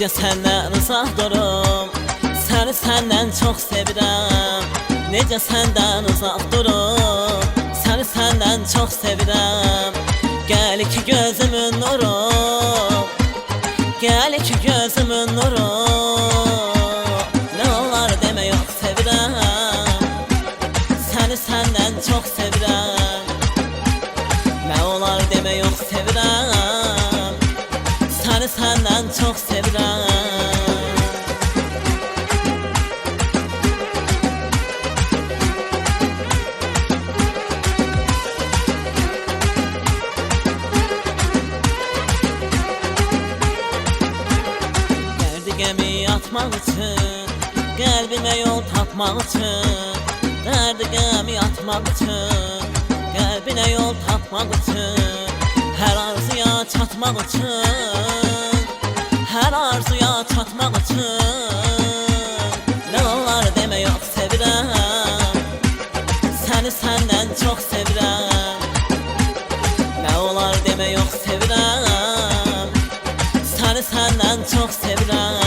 Necə səndən uzaq durum, səni səndən çox sevirəm. Necə səndən uzaq durum, səni səndən çox sevirəm. Gəl ki gözümün nuru, gəl ki gözümün nuru. Nə olar demə yox sevirəm, səni səndən çox sevirəm. Nə olar demə yox sevirəm, səni səndən çox sevirəm. Gəmi atmaq üçün, qəlbimə yol tapmaq üçün. Dərdi gəmi atmaq üçün, qəlbinə yol tapmaq üçün. Hər arzuya çatmaq üçün, hər arzuya çatmaq üçün. Nə olar demə yox sevirəm, səni səndən çox sevirəm. Nə olar demə yox sevirəm, səni səndən çox sevirəm.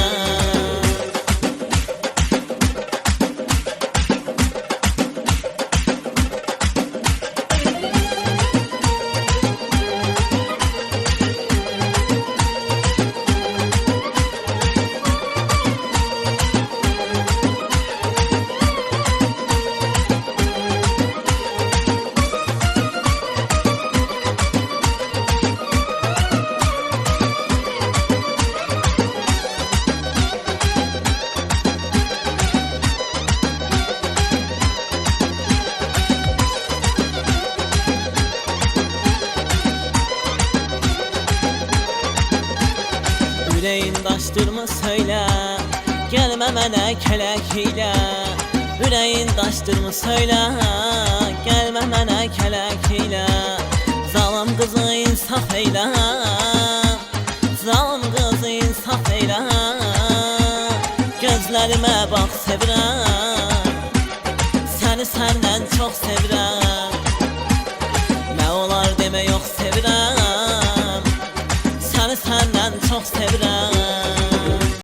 Ürəyin daşdırma söylə, gəlmə mənə kələk ilə. Ürəyin daşdırma söylə, gəlmə mənə kələk ilə. Zalım qızı insaf eylə, zalım qızı insaf eylə. Gözlərimə bax sevirəm, səni səndən çox sevirəm. Nə olar demə yox sevirəm, səni səndən çox sevirəm.